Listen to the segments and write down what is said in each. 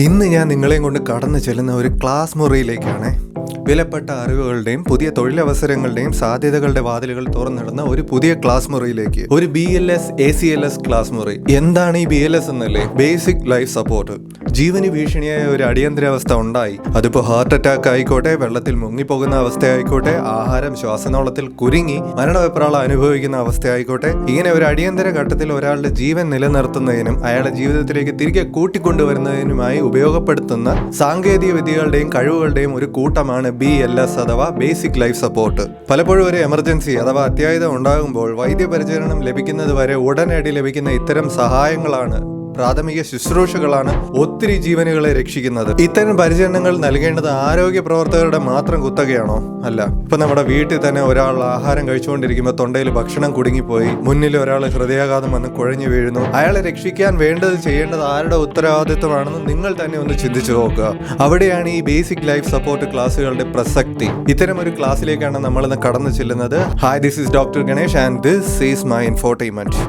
ഇന്ന് ഞാൻ നിങ്ങളെയും കൊണ്ട് കടന്നു ചെല്ലുന്ന ഒരു ക്ലാസ് മുറിയിലേക്കാണ്. വിലപ്പെട്ട അറിവുകളുടെയും പുതിയ തൊഴിലവസരങ്ങളുടെയും സാധ്യതകളുടെ വാതിലുകൾ തുറന്നിടുന്ന ഒരു പുതിയ ക്ലാസ് മുറിയിലേക്ക്. ഒരു BLS ACLS ക്ലാസ് മുറി. എന്താണ് ഈ BLS എന്നല്ലേ? Basic life support. ജീവന് ഭീഷണിയായ ഒരു അടിയന്തരാവസ്ഥ ഉണ്ടായി, അതിപ്പോ ഹാർട്ട് അറ്റാക്ക് ആയിക്കോട്ടെ, വെള്ളത്തിൽ മുങ്ങിപ്പോകുന്ന അവസ്ഥ ആയിക്കോട്ടെ, ആഹാരം ശ്വാസനാളത്തിൽ കുരുങ്ങി മരണവെപ്രാളം അനുഭവിക്കുന്ന അവസ്ഥ ആയിക്കോട്ടെ, ഇങ്ങനെ ഒരു അടിയന്തര ഘട്ടത്തിൽ ഒരാളുടെ ജീവൻ നിലനിർത്തുന്നതിനും അയാളുടെ ജീവിതത്തിലേക്ക് തിരികെ കൂട്ടിക്കൊണ്ടുവരുന്നതിനുമായി ഉപയോഗപ്പെടുത്തുന്ന സാങ്കേതിക വിദ്യകളുടെയും കഴിവുകളുടെയും ഒരു കൂട്ടമാണ് BLS അഥവാ ബേസിക് ലൈഫ് സപ്പോർട്ട്. പലപ്പോഴും ഒരു എമർജൻസി അഥവാ അത്യാഹിതം ഉണ്ടാകുമ്പോൾ വൈദ്യപരിചരണം ലഭിക്കുന്നത് വരെ ഉടനടി ലഭിക്കുന്ന ഇത്തരം സഹായങ്ങളാണ്, പ്രാഥമിക ശുശ്രൂഷകളാണ് ഒത്തിരി ജീവനുകളെ രക്ഷിക്കുന്നത്. ഇത്തരം പരിചരണങ്ങൾ നൽകേണ്ടത് ആരോഗ്യ പ്രവർത്തകരുടെ മാത്രം കുത്തകയാണോ? അല്ല. ഇപ്പൊ നമ്മുടെ വീട്ടിൽ തന്നെ ഒരാൾ ആഹാരം കഴിച്ചുകൊണ്ടിരിക്കുമ്പോൾ തൊണ്ടയിൽ ഭക്ഷണം കുടുങ്ങിപ്പോയി, മുന്നിൽ ഒരാൾ ഹൃദയാഘാതം വന്ന് കുഴഞ്ഞു വീഴുന്നു. അയാളെ രക്ഷിക്കാൻ വേണ്ടത് ചെയ്യേണ്ടത് ആരുടെ ഉത്തരവാദിത്വമാണെന്ന് നിങ്ങൾ തന്നെ ഒന്ന് ചിന്തിച്ചു നോക്കുക. അവിടെയാണ് ഈ ബേസിക് ലൈഫ് സപ്പോർട്ട് ക്ലാസ്സുകളുടെ പ്രസക്തി. ഇത്തരം ഒരു ക്ലാസ്സിലേക്കാണ് നമ്മളിന്ന് കടന്നു ചെല്ലുന്നത്. Hi, this is doctor Ganesh and this is my infotainment.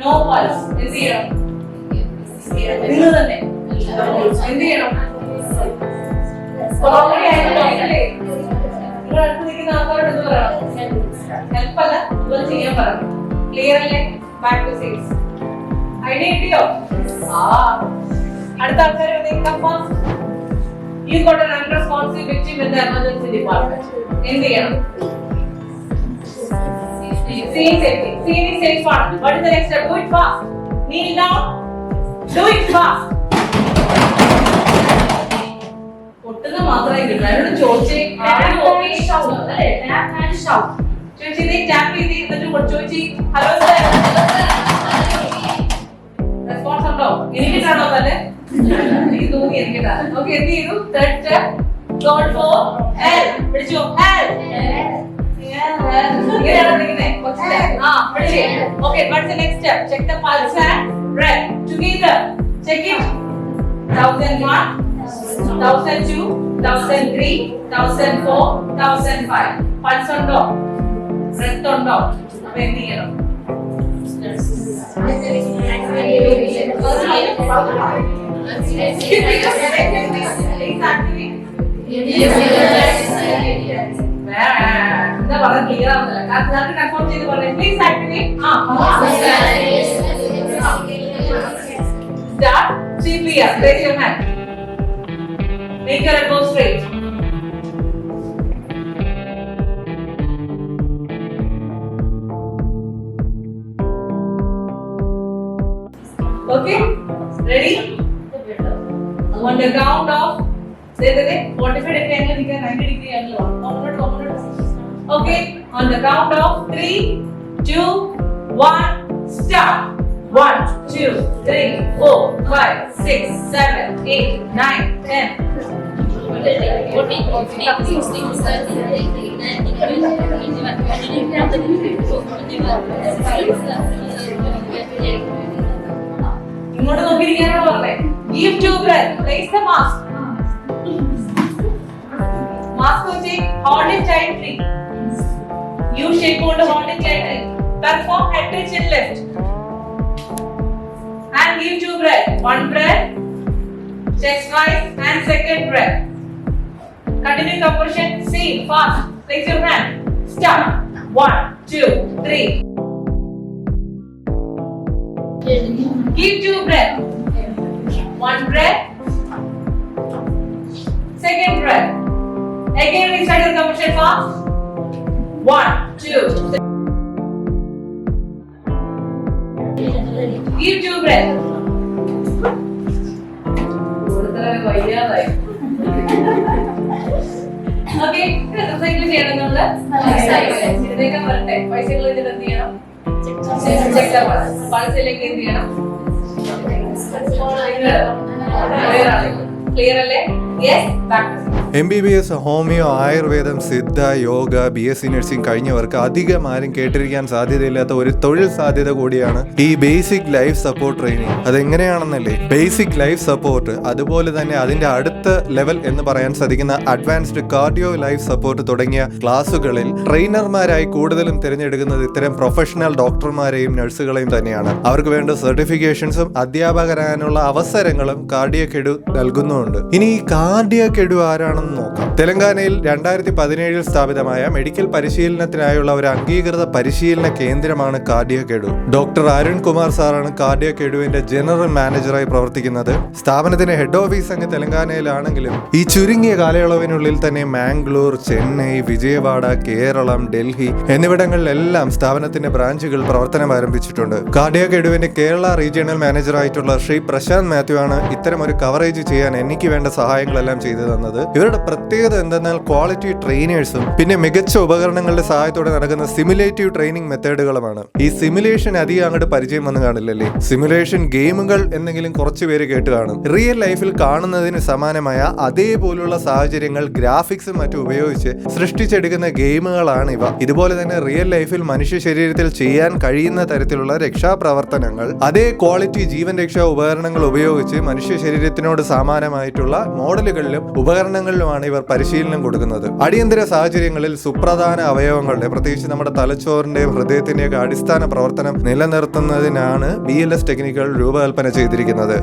No pulse. എന്ത് ചെയ്യണം? നിങ്ങൾ തന്നെ എന്ത് ചെയ്യണം? നിങ്ങൾ അടുത്ത് നിൽക്കുന്ന ആൾക്കാരോട് എന്ത് പറയണം? ഹെൽപ്പ് അല്ല, നിങ്ങൾ ചെയ്യാൻ പറയണം. ക്ലിയർ അല്ലേ? Back to seats. ഐഡിയ കിട്ടിയോ? അടുത്ത ആൾക്കാർ You got an unresponsive victim in the emergency department. എന്ത് ചെയ്യണം? Scene safety. Scene is safe part. What is the next step? Do it fast. Kneel down. Do it fast. ഒട്ടുന്ന മാത്രമേ കിട്ടൂ. അവരോട് ചോദിച്ചേ. ചോദിച്ചേ ടാപ്പ് ചെയ്ത് എന്നിട്ട് ചോദിച്ചേ ഹലോ സർ. റെസ്പോൺസ് ഉണ്ടോ? എനിക്കിട്ടാണോ തന്നെ? എനിക്ക് തോന്നി എനിക്കിട്ടാണ്. ഓക്കെ, എന്ത് ചെയ്തു? Third step. Call for help. വിളിച്ചോ? Help. Okay, what's the next step? Check the pulse and breath together. Check it. 1001, 1002, 1003, 1004, 1005. Pulse undo, breath undo. Appo endu cheyanam? എന്താ പറയാ, ക്ലിയർ ആവുന്നില്ല. കാരണം കൺഫേം ചെയ്ത് പറഞ്ഞു. Please activate. Start. See clear. Raise your hand. Make your elbow straight. Okay? Ready? On the count of, say 45 degree angle, 90 degree angle. Okay, on the count of 3, 2, 1, start. 1, 2, 3, 4, 5, 6, 7, 8, 9, 10. ഇങ്ങോട്ട് നോക്കിയിരിക്കാനാണോ പറഞ്ഞേ? Give 2 breath. Place the mask. Mask വെച്ച് hold it tightly. U shape hold it tightly. Perform head to chin lift. And give 2 breath. 1 breath, chest rise, and second breath. Continue compression. See fast. Place your hand. Start. 1, 2, 3. Give 2 breath. 1 breath, second breath. Again restart your compression fast. 1, 2, 3. Give 2 breath. Okay, exercise ചെയ്യണമെന്നുള്ള ഇതിലേക്ക് വരട്ടെ. പൈസകൾ ഇതിൽ എന്ത് ചെയ്യണം? Check പൾസിലേക്ക് എന്ത് ചെയ്യണം? Clear അല്ലേ? Yes, back. MBBS, ഹോമിയോ, ആയുർവേദം, സിദ്ധ, യോഗ, BSc നഴ്സിംഗ് കഴിഞ്ഞവർക്ക് അധികം ആരും കേട്ടിരിക്കാൻ സാധ്യതയില്ലാത്ത ഒരു തൊഴിൽ സാധ്യത കൂടിയാണ് ഈ ബേസിക് ലൈഫ് സപ്പോർട്ട് ട്രെയിനിങ്. അതെങ്ങനെയാണെന്നല്ലേ, ബേസിക് ലൈഫ് സപ്പോർട്ട്, അതുപോലെ തന്നെ അതിന്റെ അടുത്ത ലെവൽ എന്ന് പറയാൻ സാധിക്കുന്ന അഡ്വാൻസ്ഡ് കാർഡിയോ ലൈഫ് സപ്പോർട്ട് തുടങ്ങിയ ക്ലാസുകളിൽ ട്രെയിനർമാരായി കൂടുതലും തിരഞ്ഞെടുക്കുന്നത് ഇത്തരം പ്രൊഫഷണൽ ഡോക്ടർമാരെയും നഴ്സുകളെയും തന്നെയാണ്. അവർക്ക് വേണ്ട സർട്ടിഫിക്കേഷൻസും അധ്യാപകരാകാനുള്ള അവസരങ്ങളും കാർഡിയക്-edu നൽകുന്നുമുണ്ട്. ഇനി ഈ കാർഡിയക്-edu ആരാണെന്ന് നോക്കാം. തെലങ്കാനയിൽ 2017 സ്ഥാപിതമായ മെഡിക്കൽ പരിശീലനത്തിനായുള്ള ഒരു അംഗീകൃത പരിശീലന കേന്ദ്രമാണ് കാർഡിയക്-edu. ഡോക്ടർ അരുൺ കുമാർ സാറാണ് കാർഡിയക്-eduവിന്റെ ജനറൽ മാനേജറായി പ്രവർത്തിക്കുന്നത്. സ്ഥാപനത്തിന്റെ ഹെഡ് ഓഫീസ് അങ്ങ് തെലങ്കാനയിലാണെങ്കിലും ഈ ചുരുങ്ങിയ കാലയളവിനുള്ളിൽ തന്നെ മാംഗ്ലൂർ, ചെന്നൈ, വിജയവാഡ, കേരളം, ഡൽഹി എന്നിവിടങ്ങളിലെല്ലാം സ്ഥാപനത്തിന്റെ ബ്രാഞ്ചുകൾ പ്രവർത്തനം ആരംഭിച്ചിട്ടുണ്ട്. കാർഡിയക്-eduവിന്റെ കേരള റീജിയണൽ മാനേജറായിട്ടുള്ള ശ്രീ പ്രശാന്ത് മാത്യു ആണ് ഇത്തരം ഒരു കവറേജ് ചെയ്യാൻ എനിക്ക് വേണ്ട സഹായങ്ങളെല്ലാം ചെയ്തു തന്നത്. ഇവരുടെ പ്രത്യേകത എന്തെന്നാൽ ക്വാളിറ്റി ട്രെയിനേഴ്സും പിന്നെ മികച്ച ഉപകരണങ്ങളുടെ സഹായത്തോടെ നടക്കുന്ന സിമുലേറ്റീവ് ട്രെയിനിങ് മെത്തേഡുകളുമാണ്. ഈ സിമുലേഷൻ അധികം അങ്ങോട്ട് പരിചയം വന്ന് കാണില്ലല്ലേ. സിമുലേഷൻ ഗെയിമുകൾ എന്തെങ്കിലും കുറച്ച് പേര് കേട്ട് കാണും. റിയൽ ലൈഫിൽ കാണുന്നതിന് സമാനമായ അതേപോലുള്ള സാഹചര്യങ്ങൾ ഗ്രാഫിക്സും മറ്റും ഉപയോഗിച്ച് സൃഷ്ടിച്ചെടുക്കുന്ന ഗെയിമുകളാണ് ഇവ. ഇതുപോലെ തന്നെ റിയൽ ലൈഫിൽ മനുഷ്യ ശരീരത്തിൽ ചെയ്യാൻ കഴിയുന്ന തരത്തിലുള്ള രക്ഷാപ്രവർത്തനങ്ങൾ അതേ ക്വാളിറ്റി ജീവൻ രക്ഷാ ഉപകരണങ്ങൾ ഉപയോഗിച്ച് മനുഷ്യ ശരീരത്തിനോട് സമാനമായിട്ടുള്ള മോഡലുകളിലും ഉപകരണങ്ങളിലുമാണ് ഇവർ പരിശീലനം കൊടുക്കുന്നത്. അടിയന്തര സാഹചര്യങ്ങളിൽ സുപ്രധാന അവയവങ്ങളുടെ, പ്രത്യേകിച്ച് നമ്മുടെ തലച്ചോറിന്റെയും ഹൃദയത്തിന്റെയൊക്കെ അടിസ്ഥാന പ്രവർത്തനം നിലനിർത്തുന്നതിനാണ് BLS ടെക്നിക്കുകൾ രൂപകൽപ്പന ചെയ്തിരിക്കുന്നത്.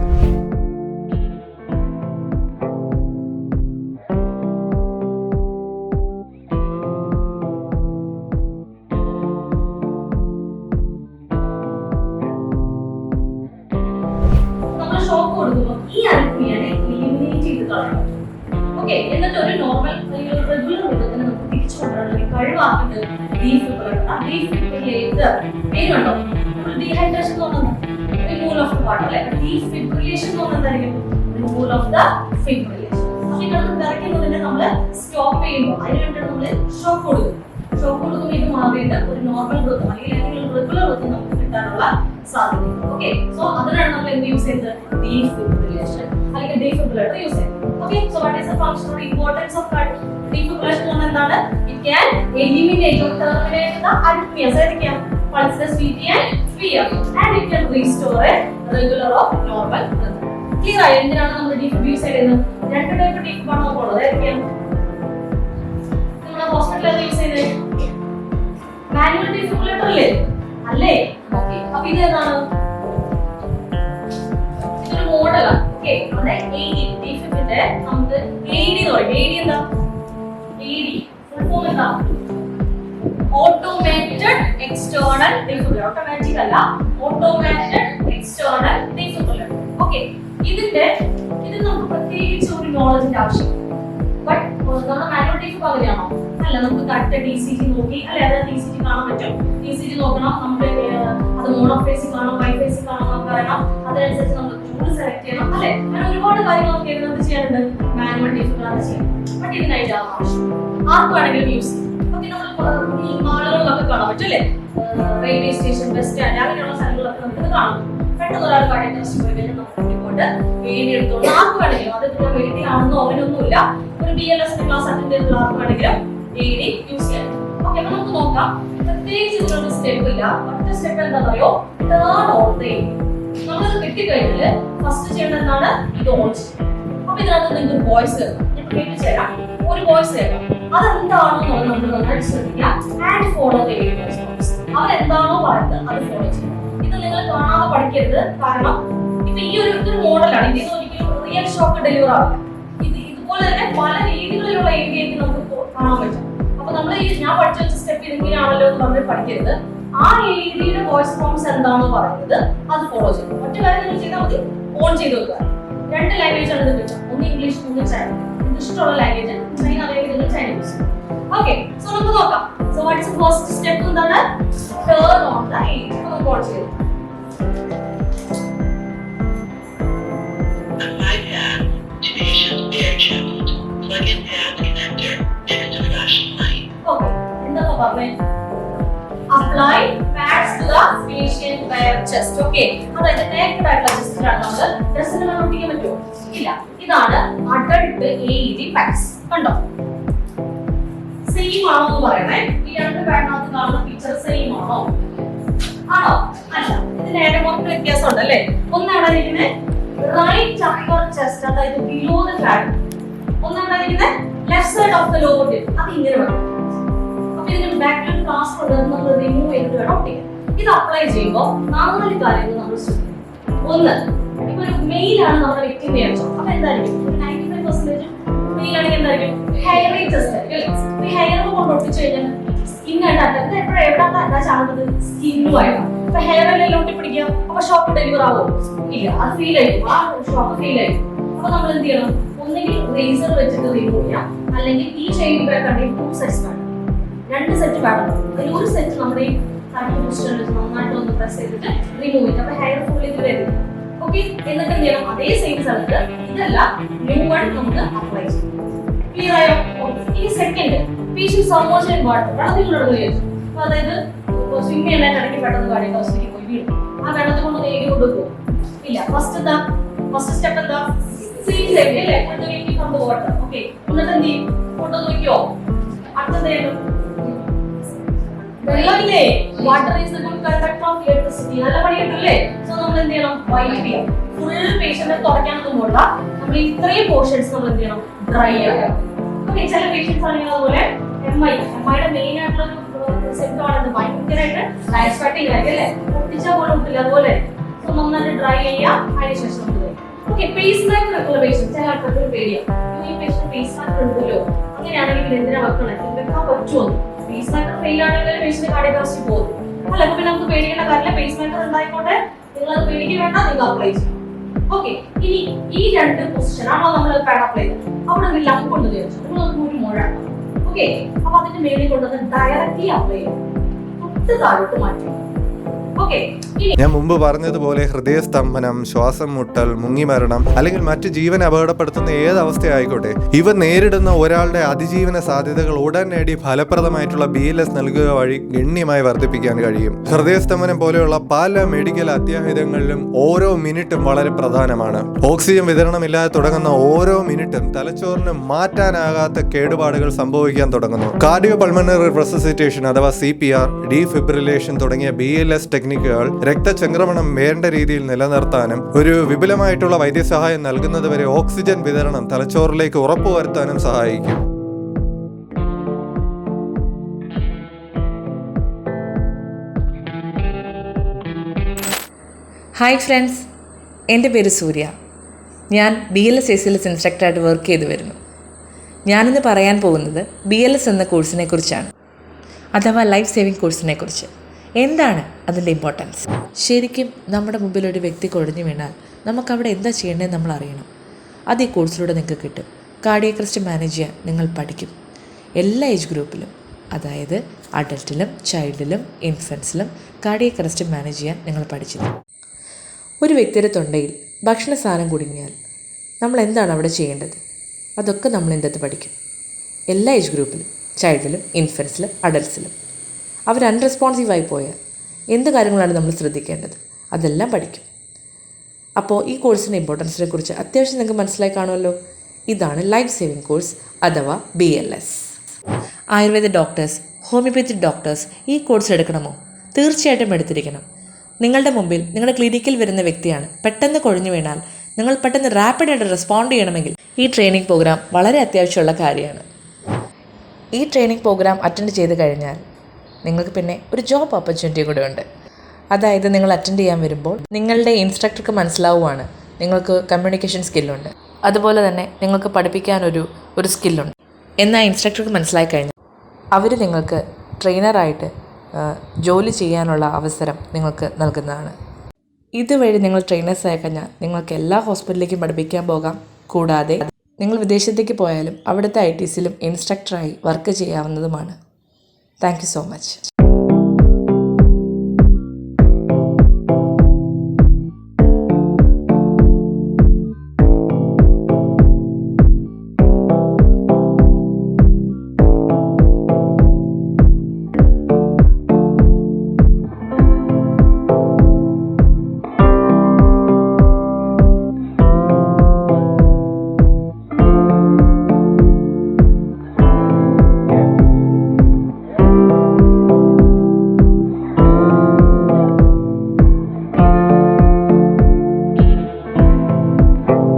എന്നിട്ട് ഒരു നോർമൽ റെഗുലർ വിധത്തിന് നമുക്ക് തിരിച്ചു കൊണ്ടുവരണം കഴിവാക്കിട്ട് പേരുണ്ടോ? ഡീഹൈഡ്രേഷൻ എന്ന് പറഞ്ഞാൽ റിമൂവൽ ഓഫ് ദ വാട്ടർ അല്ലെ. ഡീഫിബ്രിലേഷൻ എന്ന് പറഞ്ഞാൽ എന്തായിരിക്കും? Removal of the fibrillation. അപ്പൊ ഇങ്ങനെ നിറയ്ക്കുന്നതിനെ നമ്മള് സ്റ്റോപ്പ് ചെയ്യുമ്പോൾ അതിന് വേണ്ടിയിട്ട് നമ്മള് ഷോക്ക് കൊടുക്കും. ഷോക്ക് കൊടുക്കുമ്പോൾ ഇത് മാറിയിട്ട് ഒരു നോർമൽ ബ്രത്ത് അല്ലെങ്കിൽ ഏതെങ്കിലും റെഗുലർ ബ്രത്ത് നമുക്ക് കിട്ടാനുള്ള സാധ്യത. ഓക്കെ, സോ അതിനാണ് നമ്മൾ എന്ത് യൂസ് ചെയ്യുന്നത്? ഡീഫിബ്രിലേഷൻ അല്ലെങ്കിൽ ഡീഫിബ്രിലേറ്റർ യൂസ് ചെയ്യുന്നത്. Okay, so what is the functional importance of defibrillation? എന്താണ്? It can eliminate or terminate the arrhythmias. ഏതൊക്കെയാണ്? Pulses VT and VM, and it can restore a regular or normal rhythm. Clear ആയി? എന്തിനാണ് നമ്മൾ defib use ചെയ്യുന്നത്? രണ്ട് type defib ആണ് നമുക്കുള്ളത്. ഏതൊക്കെയാണ്? നമ്മുടെ ഹോസ്പിറ്റലിൽ യൂസ് ചെയ്യുന്നത് മാനുവൽ defibrillator അല്ലേ? ഓക്കെ, അപ്പോൾ ഇത് ഏതാണ്? ഇതൊരു മോഡലാണ്. ഓക്കെ, അത് AED defibന്റെ നമുക്ക് AED എന്ന് പറയും. AED എന്താ? AED ഫുൾ ഫോം എന്താ? Automated external defibrillator. ഓട്ടോമാറ്റിക് അല്ല, ഓട്ടോമേറ്റഡ് എക്സ്റ്റേണൽ defibrillator. ഓക്കെ, ഇത് നമുക്ക് പ്രത്യേകിച്ച് ഒരു നോളജിന്റെ ആവശ്യം. ബട്ട് നമ്മുടെ മാനുവൽ defib അങ്ങനെയാണോ? അല്ല, നമുക്ക് കറക്റ്റ് DCG നോക്കി അല്ലെ, അതായത് DCG കാണാൻ പറ്റും. DCG നോക്കണം, നമുക്ക് അത് മോണോഫേസിക് ആണോ ബൈഫേസിക് ആണോ നമുക്ക് അറിയണം. അതിനനുസരിച്ച് നമ്മൾ ടൂൾ സെലക്ട് ചെയ്യണം അല്ലെ. അങ്ങനെ ഒരുപാട് കാര്യങ്ങൾ നമുക്ക് എന്ത് ചെയ്യാനുണ്ട്? മാനുവൽ defibrillator ചെയ്യാം. ബട്ട് ഇതിനായിട്ട് ആവശ്യം ആർക്ക് വേണമെങ്കിലും യൂസ് ചെയ്യാം. ഓക്കെ, നമ്മൾ ഈ മാളുകളിലൊക്കെ കാണാൻ പറ്റും അല്ലേ, റെയിൽവേ സ്റ്റേഷൻ, ബസ് സ്റ്റാൻഡ് അങ്ങനെയുള്ള സ്ഥലങ്ങളിലൊക്കെ നമുക്ക് കാണാം. പെട്ടെന്ന് ഒരാൾ കാർഡിയക് അറസ്റ്റ് പോയി കഴിഞ്ഞാൽ നമുക്ക് കൊണ്ട് AED എടുത്തോണ്ട് ആർക്ക് വേണമെങ്കിലും, അത് പിന്നെ വെയിറ്റിംഗ് അങ്ങനെയൊന്നുമില്ല, ഒരു BLS ക്ലാസ് അറ്റൻഡ് ചെയ്തിട്ടുള്ള ആർക്ക് വേണമെങ്കിലും AED യൂസ് ചെയ്യാം. ഓക്കെ, അപ്പൊ നമുക്ക് നോക്കാം. പ്രത്യേകിച്ച് ഇതിലൊരു സ്റ്റെപ്പ് ഇല്ല. ഒറ്റ സ്റ്റെപ്പ് എന്താ പറയുക? Turn on the AED. നമ്മളത് കിട്ടിക്കഴിഞ്ഞാല് ഫസ്റ്റ് ചെയ്യേണ്ടത് എന്താണ്? ഇത് ഓൺ ചെയ്യും. അപ്പൊ ഇതിനകത്ത് നിങ്ങൾക്ക് ഒരു വോയിസ് ഞാൻ കേട്ടു തരാം. ഒരു വോയിസ് കേൾക്കാം. അതെന്താണെന്നുള്ളത് നമ്മൾ നന്നായിട്ട് ശ്രദ്ധിക്കുക. And follow the AED voice. അവരെന്താണോ പറയുന്നത് അത് ഫോളോ ചെയ്യും. ഇത് നിങ്ങൾ കാണാതെ പഠിക്കരുത്. കാരണം ഇപ്പൊ ഈ ഒരു മോഡലാണ്. ഇതിൽ ഒരിക്കലും റിയൽ ഷോക്ക് ഡെലിവർ ആവില്ല. ഇതുപോലെ തന്നെ പല രീതികളിലുള്ള AED നമുക്ക് കാണാൻ പറ്റും. അപ്പൊ നമ്മൾ ഈ ഞാൻ പഠിച്ചു വെച്ച സ്റ്റെപ്പ് ഇങ്ങനെയാണല്ലോ എന്ന് പറഞ്ഞ് പഠിക്കരുത്. ആ AEDയുടെ വോയിസ് ഫോംസ് എന്താണെന്ന് പറയുന്നത് അത് ഫോളോ ചെയ്യും. ഒറ്റ കാര്യം നിങ്ങൾ ചെയ്താൽ മതി, ഓൺ ചെയ്ത് വെക്കുക. രണ്ട് ലാംഗ്വേജ് ആണ് ഇത് വെച്ചാൽ, ഒന്ന് ഇംഗ്ലീഷ്, ഒന്ന് ചൈന. ഇഷ്ടമുള്ള ലാംഗ്വേജ് ചൈന അല്ലെങ്കിൽ ചൈനീസ്. ഓക്കെ, സോ നമുക്ക് നോക്കാം. So what is the first step? എന്താണ്? Turn on the AED. നമുക്ക് ഓൺ ചെയ്തു. Okay, എന്താ പറഞ്ഞേ? Apply pad attached to the patient bare chest. Okay. അതായത് naked ആയിട്ടുള്ള ചെസ്റ്റിലാണ് നമ്മൾ ഡ്രസ്സിന് നമ്മൾ ഒട്ടിക്കാൻ പറ്റുമോ? ഇല്ല. ഇതാണ് adult AED packs. കണ്ടോ? സെയിം ആണോ എന്ന് പറയണേ. ഈ രണ്ട് പാഡിനകത്ത് കാണുന്ന പിക്ചർ സെയിം ആണോ? ആണോ? അല്ല. ഇതിന് ഏകമാത്ര വ്യത്യാസം ഉണ്ട് അല്ലേ? ഒന്നാണ് ഇരിക്കുന്നത് റൈറ്റ് അപ്പർ ചെസ്റ്റ്, അതായത് ബിലോ ദ ഫ്ലാറ്റ്. ഒന്നാണ് ഇരിക്കുന്നത് left side of the lower lip. അത് ഇങ്ങനെ വേണം. അപ്പൊ ഇതിന് ബാക്കിൽ പ്ലാസ്റ്റർ ഉണ്ട്, നമ്മൾ റിമൂവ് ചെയ്തിട്ട് വേണം ഒട്ടിക്കാൻ. ഇത് അപ്ലൈ ചെയ്യുമ്പോൾ 4 കാര്യങ്ങൾ നമ്മൾ ശ്രദ്ധിക്കണം. ഒന്ന്, ഇപ്പൊ ഒരു മെയിലാണ് നമ്മുടെ വ്യക്തി നേർച്ചോ, അപ്പൊ എന്തായിരിക്കും? 95% മെയിലാണെങ്കിൽ എന്തായിരിക്കും? ഹെയർ ചെസ്റ്റ് ആയിരിക്കും. ഈ ഹെയർ കൊണ്ട് ഒട്ടിച്ചു കഴിഞ്ഞാൽ സ്കിന്നായിട്ട് അറ്റാച്ച് എവിടെയാണ് അറ്റാച്ച് ആകുന്നത്? സ്കിന്നുമായിട്ടാണ്. അപ്പൊ ഹെയർ എല്ലാം ഒട്ടിപ്പിടിക്കുക, അപ്പൊ ഷോക്ക് ഡെലിവർ ആവോ? ഇല്ല, അത് ഫീൽ ആയിരിക്കും, ആ ഷോക്ക് ഫീൽ ആയിരിക്കും. അപ്പൊ നമ്മൾ എന്ത് ചെയ്യണം? ഒന്നെങ്കിൽ റേസർ വെച്ചിട്ട് റിമൂവ് ചെയ്യാം, അല്ലെങ്കിൽ ഈ ഷെയ്ഡ് ബാക്ക് ആണെങ്കിൽ 2 സെറ്റ്സ് വേണം. 2 സെറ്റ് വേണം. അതിൽ ഒരു സെറ്റ് നമ്മുടെ ഈ കറക്റ്റ് പൊസിഷനിൽ വെച്ച് നന്നായിട്ട് ഒന്ന് പ്രസ് ചെയ്തിട്ട് റിമൂവ് ചെയ്യാം. അപ്പൊ ഹെയർ ഫുൾ ഇത് വരും. ഓക്കെ, എന്നിട്ട് എന്ത് ചെയ്യണം? അതേ സെയിം സ്ഥലത്ത് ഇതല്ല ന്യൂ വൺ നമുക്ക് അപ്ലൈ ചെയ്യാം. ക്ലിയർ ആയോ? ഇനി second, patient submerged in water. വെള്ളത്തിലുള്ളത് വിചാരിച്ചു. അപ്പൊ അതായത് സ്വിം ചെയ്യാൻ ഇടയ്ക്ക് പെട്ടെന്ന് കാർഡിയോളജിലേക്ക് പോയി വീഴും. ആ വെള്ളത്തിൽ കൊണ്ട് നേടി കൊണ്ടുപോകും. ഇല്ല, ഫസ്റ്റ് സ്റ്റെപ്പ് എന്താ? സെയിം സെയിം അല്ലേ? From the water. ഓക്കെ, എന്നിട്ട് എന്ത് ചെയ്യും? കൊണ്ടു നോക്കിയോ? അടുത്തതേലും വെള്ളമില്ലേ? Water is the good conductor of electricity. നല്ല പണി കിട്ടില്ലേ? സോ നമ്മൾ എന്ത് ചെയ്യണം? വൈപ്പ് ചെയ്യാം. ഫുൾ പേഷ്യന്റിനെ തുടയ്ക്കാനൊന്നും പോണ്ട. നമ്മൾ ഇത്രയും പോർഷൻസ് നമ്മൾ എന്ത് ചെയ്യണം? ഡ്രൈ ചെയ്യാം. ഓക്കെ, ചില പേഷ്യൻസ് ആണെങ്കിൽ അതുപോലെ എംഐയുടെ മെയിൻ ആയിട്ടുള്ള സിംറ്റം ആണ് ഭയങ്കരമായിട്ട് ലൈഫ് സ്റ്റാർട്ടിങ് ആയിരിക്കും അല്ലേ? ഒട്ടിച്ചാൽ പോലും ഒട്ടില്ല. അതുപോലെ സോ നന്നായിട്ട് ഡ്രൈ ചെയ്യാം. അതിന് ശേഷം നമുക്ക് ഓക്കെ, പേസ് മേക്കർ ഉള്ള പേഷ്യൻസ് ചില ആൾക്കാർക്ക് പേടിയാണ്. ഈ പേഷ്യന്റ് പേസ് മേക്കർ ഉണ്ടല്ലോ, അങ്ങനെയാണെങ്കിൽ എന്തിനാ വെക്കണം? വെക്കാൻ പറ്റുമോ? പേസ് മേക്കർ ഫെയിൽ ആണെങ്കിൽ പേഷ്യന്റ് കാർഡിയോളജിസ്റ്റ് പോകും അല്ല. അപ്പൊ പിന്നെ നമുക്ക് പേടിക്കേണ്ട കാര്യമില്ല. പേസ് മേക്കർ ഉണ്ടായിക്കോട്ടെ, നിങ്ങൾ അത് പേടിക്കുക വേണ്ട, നിങ്ങൾ അപ്ലൈ ചെയ്യും. ഓക്കെ, ഇനി ഈ 2 പൊസിഷൻ ആണോ നമ്മൾ പാഡ് അപ്ലൈ ചെയ്തത്? അവിടെ ഒരു ലംപ് കൊണ്ട് വിചാരിച്ചു, നിങ്ങൾ ഒരു മുഴ. ഓക്കെ, അപ്പൊ അതിന്റെ മേളിൽ കൊണ്ടുവന്ന് ഡയറക്റ്റ്ലി അപ്ലൈ ചെയ്യും. തൊട്ട് താഴോട്ട് മാറ്റി. ഓക്കെ, ഞാൻ മുമ്പ് പറഞ്ഞതുപോലെ ഹൃദയസ്തംഭനം, ശ്വാസം മുട്ടൽ, മുങ്ങിമരണം അല്ലെങ്കിൽ മറ്റ് ജീവൻ അപകടപ്പെടുത്തുന്ന ഏത് അവസ്ഥയായിക്കോട്ടെ, ഇവ നേരിടുന്ന ഒരാളുടെ അതിജീവന സാധ്യതകൾ ഉടനടി ഫലപ്രദമായിട്ടുള്ള BLS നൽകുക വഴി ഗണ്യമായി വർദ്ധിപ്പിക്കാൻ കഴിയും. ഹൃദയസ്തംഭനം പോലെയുള്ള പല മെഡിക്കൽ അത്യാഹിതങ്ങളിലും ഓരോ മിനിറ്റും വളരെ പ്രധാനമാണ്. ഓക്സിജൻ വിതരണമില്ലാതെ തുടങ്ങുന്ന ഓരോ മിനിറ്റും തലച്ചോറിന് മാറ്റാനാകാത്ത കേടുപാടുകൾ സംഭവിക്കാൻ തുടങ്ങുന്നു. കാർഡിയോപൾമണറി റെsuscitation അഥവാ CPR, ഡീഫിബ്രിലേഷൻ തുടങ്ങിയ BLS ടെക്നിക്കുകൾ രക്തചംക്രമണം വേണ്ട രീതിയിൽ നിലനിർത്താനും ഒരു വിപുലമായിട്ടുള്ള വൈദ്യസഹായം നൽകുന്നതുവരെ ഓക്സിജൻ വിതരണം തലച്ചോറിലേക്ക് ഉറപ്പുവരുത്താനും സഹായിക്കും. ഹായ് ഫ്രണ്ട്സ്, എൻ്റെ പേര് സൂര്യ. ഞാൻ BLS ACLS ഇൻസ്ട്രക്ടറായിട്ട് വർക്ക് ചെയ്തു വരുന്നു. ഞാനിന്ന് പറയാൻ പോകുന്നത് BLS എന്ന കോഴ്സിനെ കുറിച്ചാണ്, അഥവാ ലൈഫ് സേവിങ് കോഴ്സിനെ കുറിച്ച്. എന്താണ് അതിൻ്റെ ഇമ്പോർട്ടൻസ്? ശരിക്കും നമ്മുടെ മുമ്പിൽ ഒരു വ്യക്തി കുഴഞ്ഞു വീണാൽ നമുക്കവിടെ എന്താ ചെയ്യേണ്ടതെന്ന് നമ്മൾ അറിയണം. അത് ഈ കോഴ്സിലൂടെ നിങ്ങൾക്ക് കിട്ടും. കാർഡിയാക് അറസ്റ്റ് മാനേജ് ചെയ്യാൻ നിങ്ങൾ പഠിക്കും. എല്ലാ ഏജ് ഗ്രൂപ്പിലും, അതായത് അഡൽട്ടിലും ചൈൽഡിലും ഇൻഫൻസിലും കാർഡിയാക് അറസ്റ്റ് മാനേജ് ചെയ്യാൻ നിങ്ങൾ പഠിച്ചിരിക്കും. ഒരു വ്യക്തിയുടെ തൊണ്ടയിൽ ഭക്ഷണ സാധനം കുടുങ്ങിയാൽ നമ്മൾ എന്താണ് അവിടെ ചെയ്യേണ്ടത്? അതൊക്കെ നമ്മൾ ഇതിനകത്ത് പഠിക്കും. എല്ലാ ഏജ് ഗ്രൂപ്പിലും, ചൈൽഡിലും ഇൻഫൻസിലും അഡൽട്ട്സിലും. അവർ അൺറെസ്പോൺസീവായി പോയാൽ എന്ത് കാര്യങ്ങളാണ് നമ്മൾ ശ്രദ്ധിക്കേണ്ടത്? അതെല്ലാം പഠിക്കും. അപ്പോൾ ഈ കോഴ്സിൻ്റെ ഇമ്പോർട്ടൻസിനെ കുറിച്ച് അത്യാവശ്യം നിങ്ങൾക്ക് മനസ്സിലായി കാണുമല്ലോ. ഇതാണ് ലൈഫ് സേവിങ് കോഴ്സ് അഥവാ BLS. ആയുർവേദ ഡോക്ടേഴ്സ്, ഹോമിയോപ്പത്തി ഡോക്ടേഴ്സ് ഈ കോഴ്സ് എടുക്കണമോ? തീർച്ചയായിട്ടും എടുത്തിരിക്കണം. നിങ്ങളുടെ മുമ്പിൽ നിങ്ങളുടെ ക്ലിനിക്കിൽ വരുന്ന വ്യക്തിയാണ് പെട്ടെന്ന് കുഴഞ്ഞു വീണാൽ നിങ്ങൾ പെട്ടെന്ന് റാപ്പിഡായിട്ട് റെസ്പോണ്ട് ചെയ്യണമെങ്കിൽ ഈ ട്രെയിനിങ് പ്രോഗ്രാം വളരെ അത്യാവശ്യമുള്ള കാര്യമാണ്. ഈ ട്രെയിനിങ് പ്രോഗ്രാം അറ്റൻഡ് ചെയ്ത് കഴിഞ്ഞാൽ നിങ്ങൾക്ക് പിന്നെ ഒരു ജോബ് ഓപ്പർച്യൂണിറ്റി കൂടെ ഉണ്ട്. അതായത് നിങ്ങൾ അറ്റൻഡ് ചെയ്യാൻ വരുമ്പോൾ നിങ്ങളുടെ ഇൻസ്ട്രക്ടർക്ക് മനസ്സിലാവുകയാണ് നിങ്ങൾക്ക് കമ്മ്യൂണിക്കേഷൻ സ്കില്ലുണ്ട്, അതുപോലെ തന്നെ നിങ്ങൾക്ക് പഠിപ്പിക്കാനൊരു സ്കില്ലുണ്ട്. എന്നാൽ ഇൻസ്ട്രക്ടർക്ക് മനസ്സിലായി കഴിഞ്ഞാൽ അവർ നിങ്ങൾക്ക് ട്രെയിനറായിട്ട് ജോലി ചെയ്യാനുള്ള അവസരം നിങ്ങൾക്ക് നൽകുന്നതാണ്. ഇതുവഴി നിങ്ങൾ ട്രെയിനേഴ്സായി കഴിഞ്ഞാൽ നിങ്ങൾക്ക് എല്ലാ ഹോസ്പിറ്റലിലേക്കും പഠിപ്പിക്കാൻ പോകാം. കൂടാതെ നിങ്ങൾ വിദേശത്തേക്ക് പോയാലും അവിടുത്തെ ITCയിലും ഇൻസ്ട്രക്ടറായി work ചെയ്യാവുന്നതുമാണ്. Thank you so much.